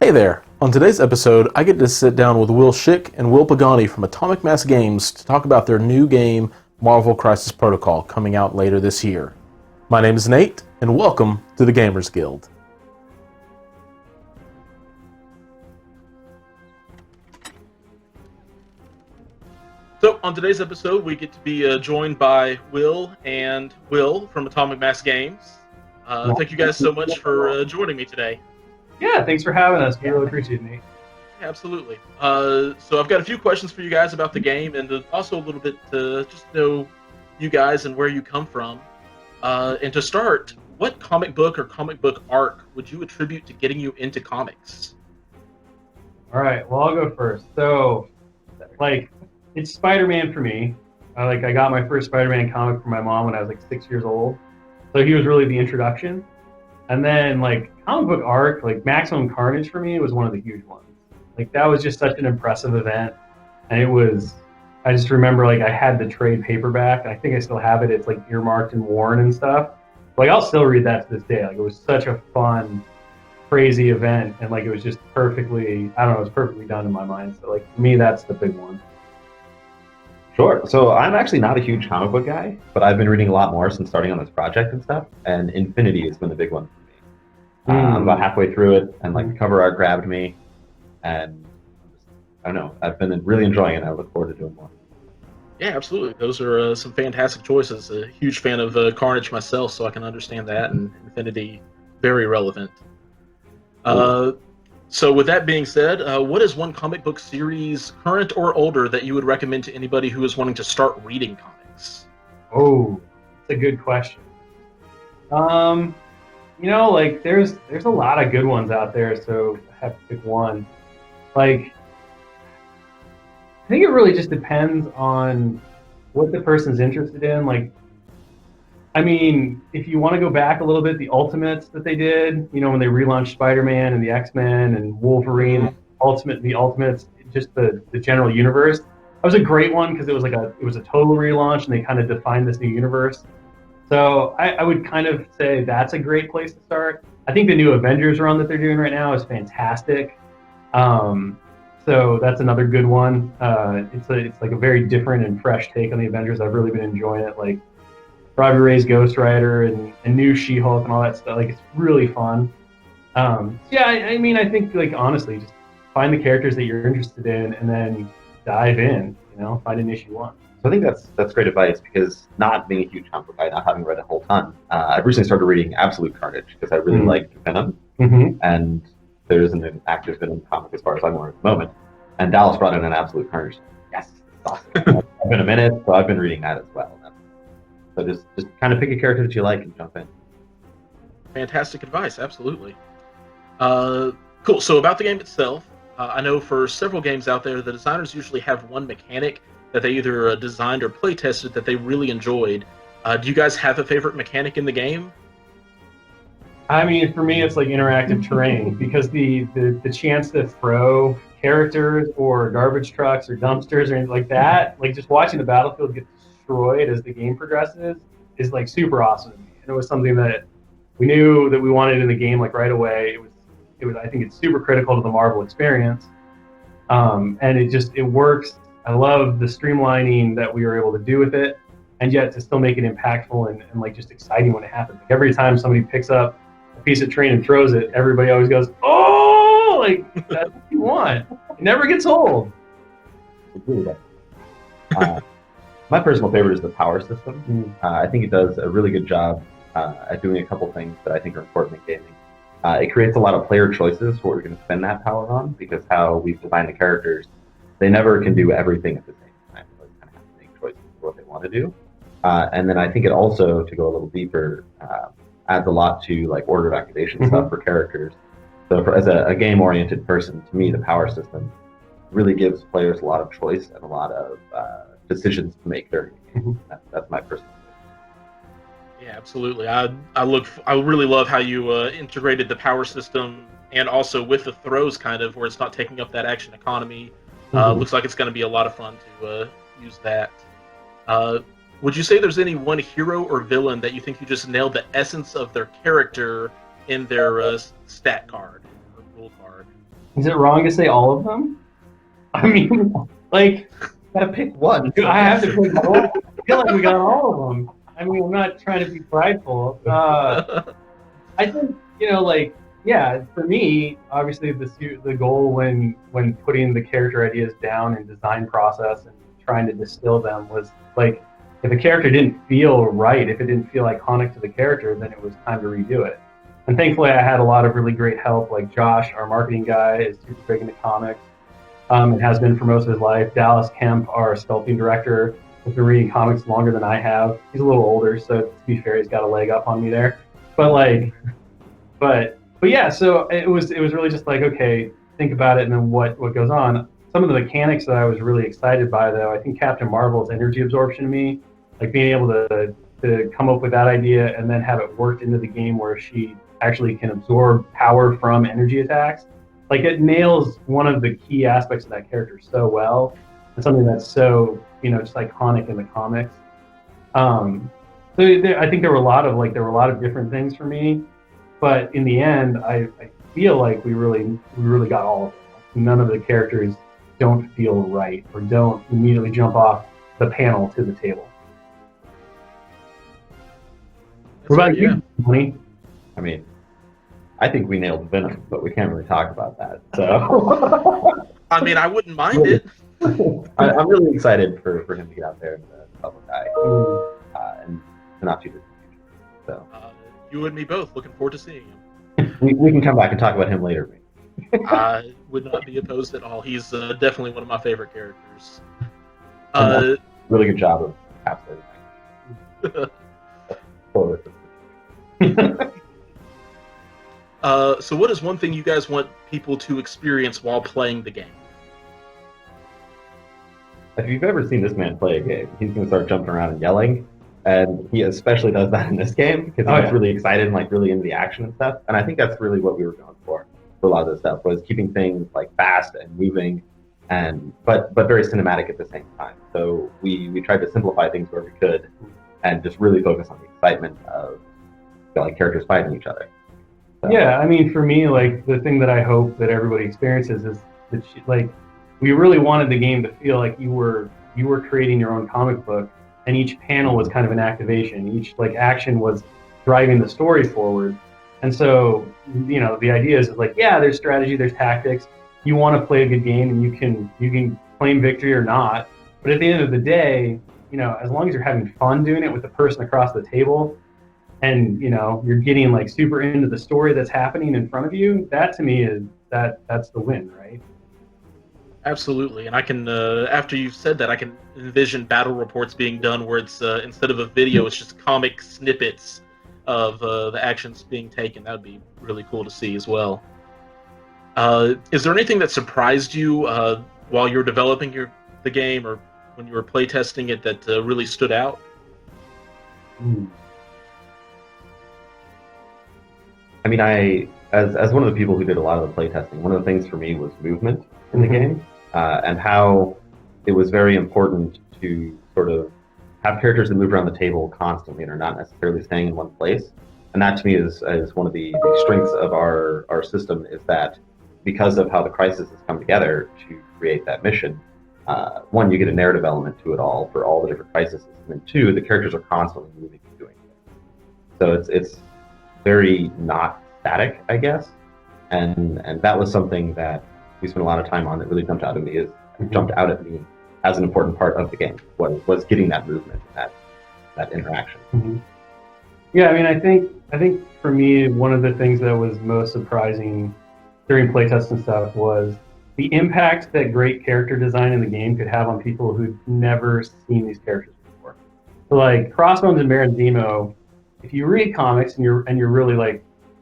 Hey there! On today's episode, I get to sit down with Will Schick and Will Pagani from Atomic Mass Games to talk about their new game, Marvel Crisis Protocol, coming out later this year. My name is Nate, and welcome to the Gamers Guild. So, on today's episode, we get to be joined by Will and Will from Atomic Mass Games. Thank you guys so much for joining me today. Yeah, thanks for having us. We really appreciate it, Nate. Yeah, absolutely. So I've got a few questions for you guys about the game, and also a little bit to just know you guys and where you come from. And to start, what comic book or comic book arc would you attribute to getting you into comics? All right, well, I'll go first. So, it's Spider-Man for me. I got my first Spider-Man comic from my mom when I was 6 years old. So he was really the introduction. And then comic book arc, Maximum Carnage for me was one of the huge ones. That was just such an impressive event. And I just remember I had the trade paperback, and I think I still have it. It's earmarked and worn and stuff. I'll still read that to this day. It was such a fun, crazy event, and it was just perfectly, I don't know, it was perfectly done in my mind. So for me, that's the big one. Sure. So I'm actually not a huge comic book guy, but I've been reading a lot more since starting on this project and stuff. And Infinity has been the big one for me. I'm about halfway through it, and the cover art grabbed me, and I don't know. I've been really enjoying it. And I look forward to doing more. Yeah, absolutely. Those are some fantastic choices. A huge fan of Carnage myself, so I can understand that. And Infinity, very relevant. So with that being said, what is one comic book series, current or older, that you would recommend to anybody who is wanting to start reading comics? Oh, that's a good question. There's a lot of good ones out there, so I have to pick one. I think it really just depends on what the person's interested in. If you want to go back a little bit, the Ultimates that they did, when they relaunched Spider-Man and the X-Men and Wolverine, the Ultimates, just the general universe. That was a great one because it was a total relaunch, and they kind of defined this new universe. So I would kind of say that's a great place to start. I think the new Avengers run that they're doing right now is fantastic. So that's another good one. It's a very different and fresh take on the Avengers. I've really been enjoying it. Robbie Ray's Ghost Rider and new She-Hulk and all that stuff. It's really fun. I think honestly, just find the characters that you're interested in and then dive in. Find an issue one. So I think that's great advice, because not being a huge comic book guy, not having read a whole ton, I've recently started reading Absolute Carnage because I really liked Venom, and there isn't an active Venom comic as far as I'm aware at the moment. And Dallas brought in an Absolute Carnage. Yes, it's awesome. I've been a minute, so I've been reading that as well. So just kind of pick a character that you like and jump in. Fantastic advice, absolutely. Cool. So about the game itself, I know for several games out there, the designers usually have one mechanic that they either designed or play tested that they really enjoyed. Do you guys have a favorite mechanic in the game? For me, it's interactive terrain, because the chance to throw characters or garbage trucks or dumpsters or anything like that, just watching the battlefield get destroyed as the game progresses is super awesome to me. And it was something that we knew that we wanted in the game right away. It was I think it's super critical to the Marvel experience. And it works. I love the streamlining that we were able to do with it, and yet to still make it impactful and just exciting when it happens. Every time somebody picks up a piece of train and throws it, everybody always goes, "Oh!" That's what you want. It never gets old. My personal favorite is the power system. I think it does a really good job at doing a couple things that I think are important in gaming. It creates a lot of player choices for what you're going to spend that power on, because how we've defined the characters, they never can do everything at the same time. So they kind of have to make choices for what they want to do. And then I think it also, to go a little deeper, adds a lot to order of activation stuff for characters. So as a game-oriented person, to me, the power system really gives players a lot of choice and a lot of decisions to make during the game. That's my personal favorite. Yeah, absolutely. I really love how you integrated the power system, and also with the throws, kind of where it's not taking up that action economy. Looks like it's going to be a lot of fun to use that. Would you say there's any one hero or villain that you think you just nailed the essence of their character in their stat card? dual card. Is it wrong to say all of them? I mean, like, Gotta pick one. I have to pick all. I feel like we got all of them. I mean, I'm not trying to be prideful. I think, like, yeah, for me, obviously the goal when putting the character ideas down in design process and trying to distill them was like, if a character didn't feel right, if it didn't feel iconic to the character, then it was time to redo it. And thankfully, I had a lot of really great help, like Josh, our marketing guy, is super big into comics. It has been for most of his life. Dallas Kemp, our sculpting director, has been reading comics longer than I have. He's a little older, so to be fair, he's got a leg up on me there. But yeah, so it was really just like, okay, think about it and then what goes on. Some of the mechanics that I was really excited by, though, I think Captain Marvel's energy absorption to me, like being able to come up with that idea and then have it worked into the game where she actually can absorb power from energy attacks. Like, it nails one of the key aspects of that character so well, and something that's so, just iconic in the comics. So I think there were a lot of different things for me, but in the end, I feel like we really got all of them. None of the characters don't feel right or don't immediately jump off the panel to the table. What about you, Tony? I mean, I think we nailed Venom, but we can't really talk about that. So, I mean, I wouldn't mind it. I'm really excited for him to get out there in the public eye, and not too distant future. So, you and me both. Looking forward to seeing him. We can come back and talk about him later. I would not be opposed at all. He's definitely one of my favorite characters. Really good job of capturing. So what is one thing you guys want people to experience while playing the game? If you've ever seen this man play a game, he's going to start jumping around and yelling, and he especially does that in this game because he gets really excited and like really into the action and stuff. And I think that's really what we were going for a lot of this stuff, was keeping things like fast and moving, and but very cinematic at the same time. So we tried to simplify things where we could, and just really focus on the excitement of like characters fighting each other. So. Yeah, I mean, for me, like, the thing that I hope that everybody experiences is that, like, we really wanted the game to feel like you were creating your own comic book, and each panel was kind of an activation. Each, like, action was driving the story forward. And so, the idea is like, yeah, there's strategy, there's tactics. You want to play a good game, and you can claim victory or not. But at the end of the day, as long as you're having fun doing it with the person across the table, and you're getting like super into the story that's happening in front of you, that to me is that's the win, right? Absolutely. And I can after you've said that, I can envision battle reports being done where it's instead of a video, it's just comic snippets of the actions being taken. That would be really cool to see as well. Is there anything that surprised you while you were developing the game, or when you were playtesting it, that really stood out? I mean, as one of the people who did a lot of the playtesting, one of the things for me was movement in the game, and how it was very important to sort of have characters that move around the table constantly and are not necessarily staying in one place. And that to me is one of the strengths of our system, is that because of how the crises has come together to create that mission, one, you get a narrative element to it all for all the different crises, and then two, the characters are constantly moving and doing things. So it's very not static, I guess, and that was something that we spent a lot of time on that really jumped out at me as an important part of the game, was getting that movement and that interaction. Mm-hmm. Yeah, I mean, I think for me, one of the things that was most surprising during playtest and stuff was the impact that great character design in the game could have on people who'd never seen these characters before. So, like, Crossbones and Baron Zemo, if you read comics and you're really like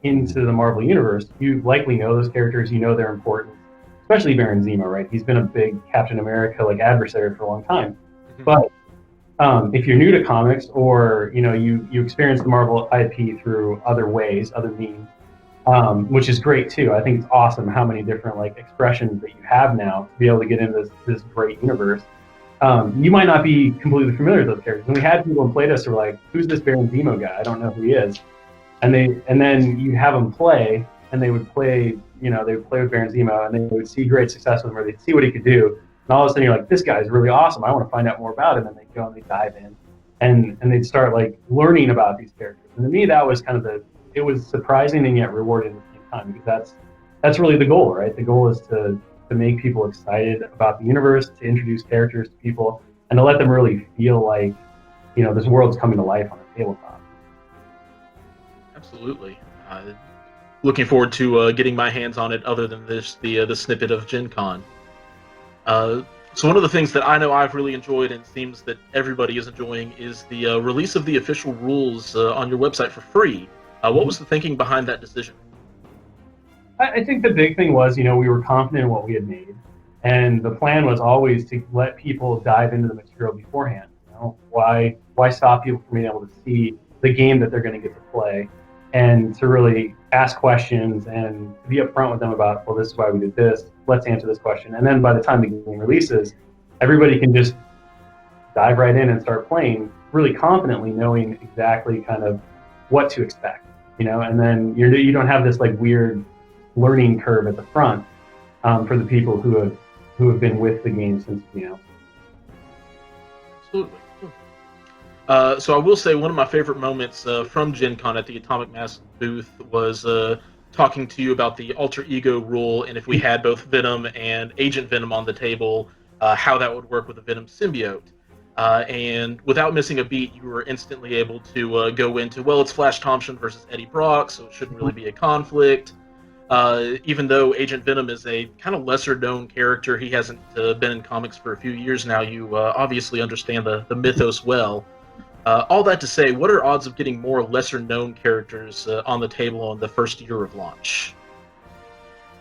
into the Marvel universe, you likely know those characters, they're important, especially Baron Zemo, right? He's been a big Captain America like adversary for a long time. Mm-hmm. But if you're new to comics, or you experience the Marvel IP through other ways, other means, which is great too. I think it's awesome how many different like expressions that you have now to be able to get into this great universe. You might not be completely familiar with those characters. And we had people in playtest who were like, "Who's this Baron Zemo guy? I don't know who he is." And then you have them play, and they would play they would play with Baron Zemo and they would see great success with him, or they'd see what he could do. And all of a sudden you're like, this guy's really awesome. I want to find out more about him. And they'd go and they'd dive in and they'd start like learning about these characters. And to me, that was kind of it was surprising and yet rewarding at the same time, because that's really the goal, right? The goal is to make people excited about the universe, to introduce characters to people, and to let them really feel like, this world's coming to life on a tabletop. Absolutely. Looking forward to getting my hands on it, other than the snippet of Gen Con. So one of the things that I know I've really enjoyed, and seems that everybody is enjoying, is the release of the official rules on your website for free. What was the thinking behind that decision? I think the big thing was, we were confident in what we had made, and the plan was always to let people dive into the material beforehand. Why stop people from being able to see the game that they're going to get to play, and to really ask questions and be upfront with them about, well, this is why we did this. Let's answer this question. And then by the time the game releases, everybody can just dive right in and start playing really confidently, knowing exactly kind of what to expect, and then you don't have this like weird learning curve at the front for the people who have been with the game since. Absolutely. So I will say one of my favorite moments from Gen Con at the Atomic Mass booth was talking to you about the alter ego rule, and if we had both Venom and Agent Venom on the table, how that would work with a Venom symbiote. And without missing a beat, you were instantly able to go into, well, it's Flash Thompson versus Eddie Brock, so it shouldn't really be a conflict. Even though Agent Venom is a kind of lesser-known character, he hasn't been in comics for a few years now, you obviously understand the mythos well. All that to say, what are odds of getting more lesser-known characters on the table on the first year of launch?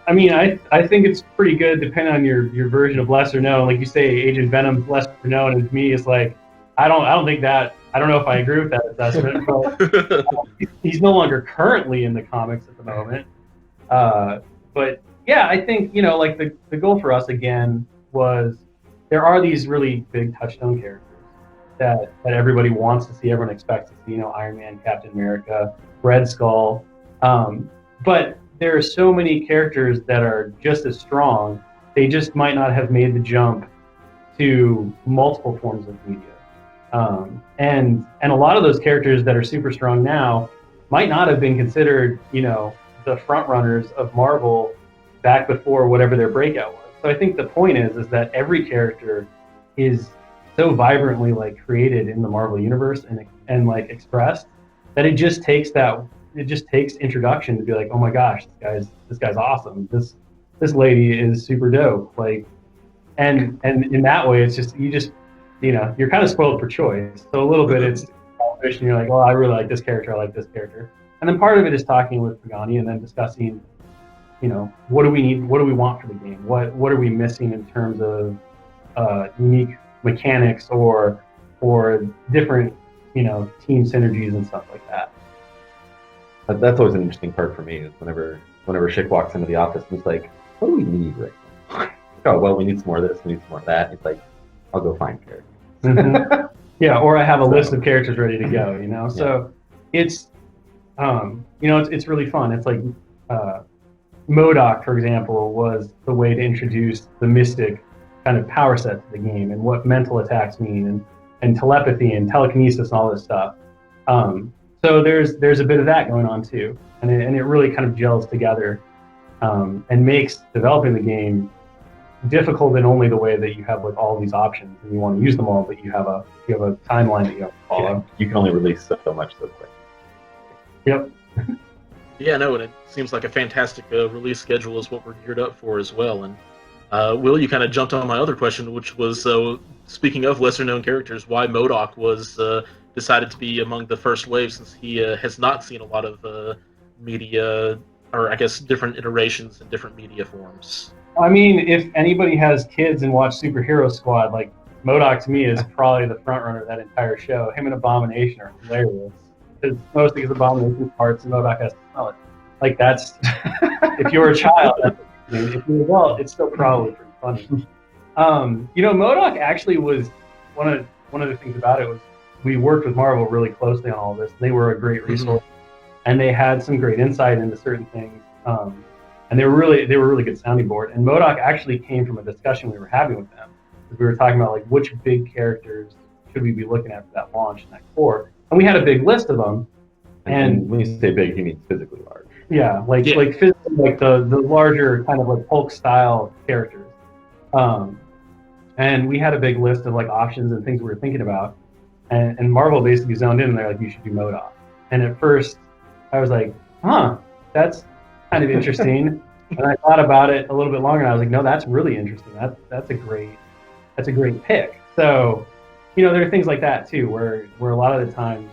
I mean, I think it's pretty good, depending on your version of lesser known. Like you say, Agent Venom's lesser known, and to me, it's like I don't think that. I don't know if I agree with that assessment. But he's no longer currently in the comics at the moment. But yeah, I think like the goal for us again was, there are these really big touchstone characters that everybody wants to see, everyone expects to see. Iron Man, Captain America, Red Skull, but there are so many characters that are just as strong. They just might not have made the jump to multiple forms of media. And a lot of those characters that are super strong now might not have been considered, the front runners of Marvel back before whatever their breakout was. So I think the point is that every character is so vibrantly like created in the Marvel universe and like expressed, that it just takes introduction to be like, oh my gosh, this guy's awesome. This lady is super dope. Like, and in that way, it's just you're kind of spoiled for choice. So a little bit it's selfish, and you're like, well, I really like this character. I like this character. And then part of it is talking with Pagani and then discussing, what do we need? What do we want for the game? What are we missing in terms of unique mechanics or different, team synergies and stuff like that. That's always an interesting part for me, is whenever Schick walks into the office and he's like, what do we need right now? Oh, well, we need some more of this, we need some more of that. He's like, I'll go find characters. Mm-hmm. Yeah, or I have a list of characters ready to go, So it's, it's really fun. It's like MODOK, for example, was the way to introduce the mystic kind of power set to the game, and what mental attacks mean, and telepathy and telekinesis and all this stuff. So there's a bit of that going on too, and it really kind of gels together, and makes developing the game difficult in only the way that you have like all these options and you want to use them all, but you have a timeline that you have to follow. Yeah, you can only release so much so quick. Yep. Yeah, no, and it seems like a fantastic release schedule is what we're geared up for as well. And Will, you kind of jumped on my other question, which was, speaking of lesser-known characters, why MODOK was decided to be among the first wave, since he has not seen a lot of media, or I guess different iterations and different media forms. I mean, if anybody has kids and watch Superhero Squad, like MODOK to me is probably the front runner of that entire show. Him and Abomination are hilarious. Because most of these Abomination parts, and MODOK has to smell it. Like that's, if you're a child, that's, if you're an adult, it's still probably pretty funny. MODOK actually was one of the things about it was we worked with Marvel really closely on all this. They were a great resource, and they had some great insight into certain things. and they were really good sounding board. And MODOK actually came from a discussion we were having with them, because we were talking about like which big characters should we be looking at for that launch in that core, and we had a big list of them. And when you say big, you mean physically large. Yeah, like physically, like the larger kind of like Hulk style characters. And we had a big list of like options and things we were thinking about. And Marvel basically zoned in and they're like, you should do MODOK. And at first I was like, that's kind of interesting. And I thought about it a little bit longer and I was like, no, that's really interesting. That's a great pick. So, there are things like that too, where a lot of the times,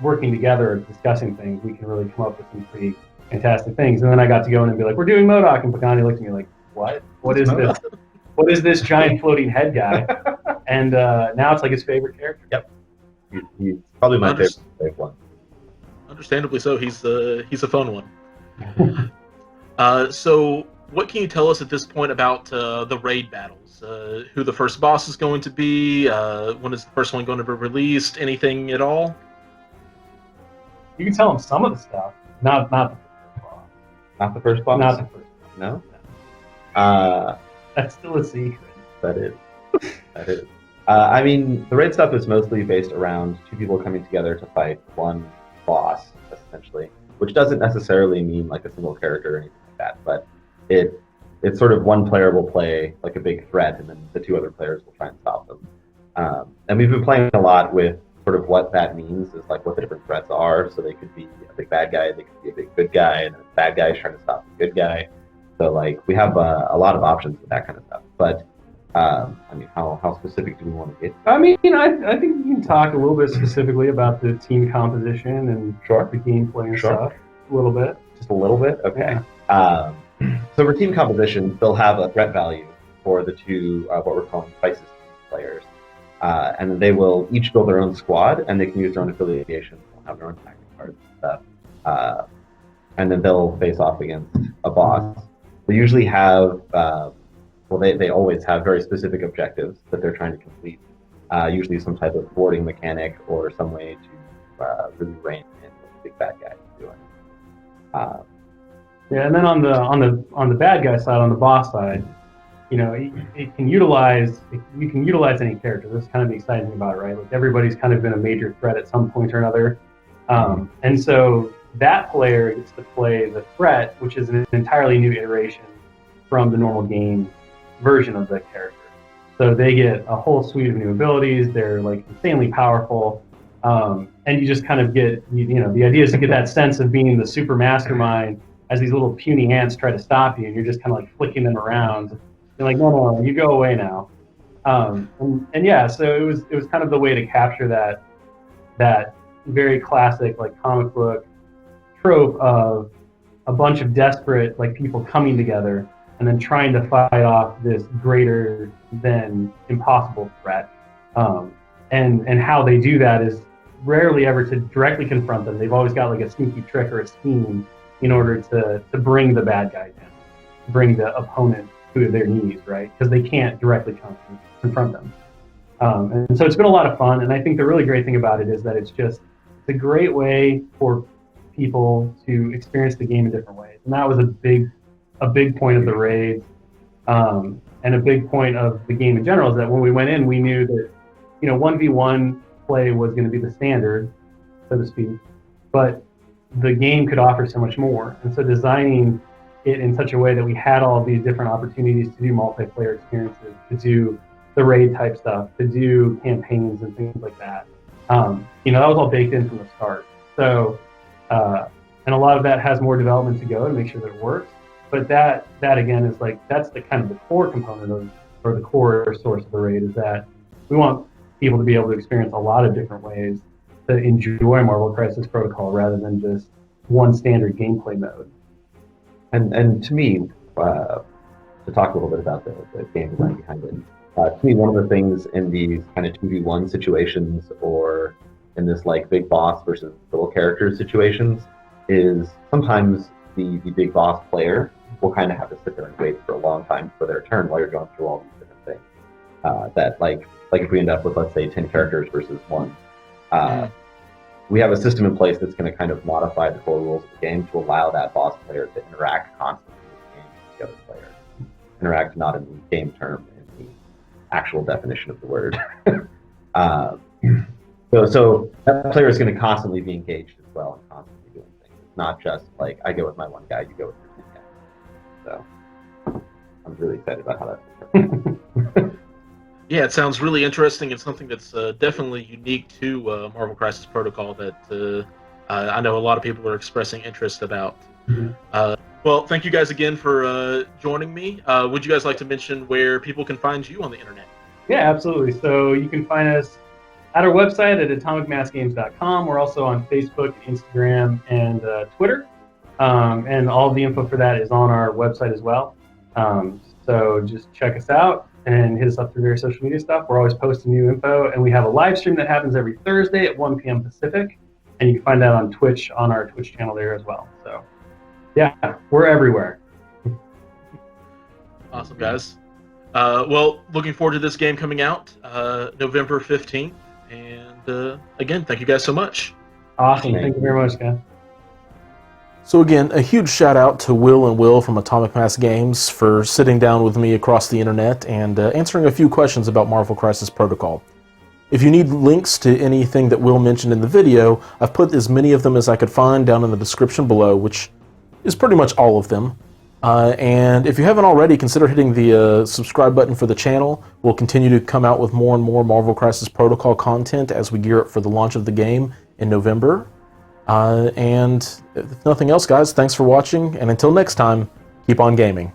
working together, discussing things, we can really come up with some pretty fantastic things. And then I got to go in and be like, we're doing MODOK, and Pagani looked at me like, what? What is this? What is this giant floating head guy? And now it's like his favorite character. Yep. He's probably my favorite one. Understandably so. He's a fun one. So what can you tell us at this point about the raid battles? Who the first boss is going to be? When is the first one going to be released? Anything at all? You can tell him some of the stuff, not the first boss. Not the first boss? Not the first boss. No? That's still a secret. That is. That is. I mean, the raid stuff is mostly based around two people coming together to fight one boss, essentially, which doesn't necessarily mean like a single character or anything like that, but it's sort of one player will play like a big threat, and then the two other players will try and stop them. And we've been playing a lot with sort of what that means, is like what the different threats are. So they could be a big bad guy, they could be a big good guy, and the bad guy is trying to stop the good guy. So like we have a lot of options with that kind of stuff. But I mean, how specific do we want to get? I mean, I think we can talk a little bit specifically about the team composition and the gameplay and stuff. A little bit. Just a little bit? Okay. Yeah. So for team composition, they'll have a threat value for the two, what we're calling crisis players. And then they will each build their own squad, and they can use their own affiliations. They'll have their own tactic cards and stuff. And then they'll face off against a boss. They usually have, they always have very specific objectives that they're trying to complete. Usually some type of thwarting mechanic or some way to really rein in what the big bad guy is doing. Yeah, and then on the bad guy side, on the boss side, you can utilize any character. That's kind of the exciting thing about it, right? Like everybody's kind of been a major threat at some point or another, and so that player gets to play the threat, which is an entirely new iteration from the normal game version of the character. So they get a whole suite of new abilities. They're like insanely powerful, and you just kind of get, the idea is to get that sense of being the super mastermind as these little puny ants try to stop you, and you're just kind of like flicking them around. You're like, no, you go away now. And yeah, so it was kind of the way to capture that very classic like comic book trope of a bunch of desperate like people coming together and then trying to fight off this greater than impossible threat. And how they do that is rarely ever to directly confront them. They've always got like a sneaky trick or a scheme in order to bring the bad guy down, bring the opponent to their knees, right? Because they can't directly confront them. And so it's been a lot of fun. And I think the really great thing about it is that it's a great way for people to experience the game in different ways. And that was a big point of the raid, and a big point of the game in general, is that when we went in, we knew that 1v1 play was going to be the standard, so to speak, but the game could offer so much more. And so designing it in such a way that we had all of these different opportunities to do multiplayer experiences, to do the raid type stuff, to do campaigns and things like that. That was all baked in from the start. So, and a lot of that has more development to go to make sure that it works. But that again is like, that's the kind of the core component of, or the core source of the raid, is that we want people to be able to experience a lot of different ways to enjoy Marvel Crisis Protocol rather than just one standard gameplay mode. And to me, to talk a little bit about the game design behind it, to me, one of the things in these kind of 2v1 situations, or in this like big boss versus little character situations, is sometimes the big boss player will kind of have to sit there and wait for a long time for their turn while you're going through all these different things. That like if we end up with, let's say, 10 characters versus one, we have a system in place that's going to kind of modify the core rules of the game to allow that boss player to interact constantly with the game with the other player. Interact not in the game term, in the actual definition of the word. So that player is going to constantly be engaged as well and constantly doing things. It's not just like I go with my one guy, you go with your two guys. So I'm really excited about how that's. Yeah, it sounds really interesting. It's something that's definitely unique to Marvel Crisis Protocol that I know a lot of people are expressing interest about. Mhm. Well, thank you guys again for joining me. Would you guys like to mention where people can find you on the internet? Yeah, absolutely. So you can find us at our website at atomicmassgames.com. We're also on Facebook, Instagram, and Twitter. And all the info for that is on our website as well. So just check us out and hit us up through various social media stuff. We're always posting new info, and we have a live stream that happens every Thursday at 1 p.m. Pacific, and you can find that on Twitch, on our Twitch channel there as well. So yeah, we're everywhere. Awesome, guys. Well, looking forward to this game coming out November 15th. And again, thank you guys so much. Awesome. Thank you very much, guys. So again, a huge shout out to Will and Will from Atomic Mass Games for sitting down with me across the internet and answering a few questions about Marvel Crisis Protocol. If you need links to anything that Will mentioned in the video, I've put as many of them as I could find down in the description below, which is pretty much all of them. And if you haven't already, consider hitting the subscribe button for the channel. We'll continue to come out with more and more Marvel Crisis Protocol content as we gear up for the launch of the game in November. And if nothing else, guys, thanks for watching, and until next time, keep on gaming.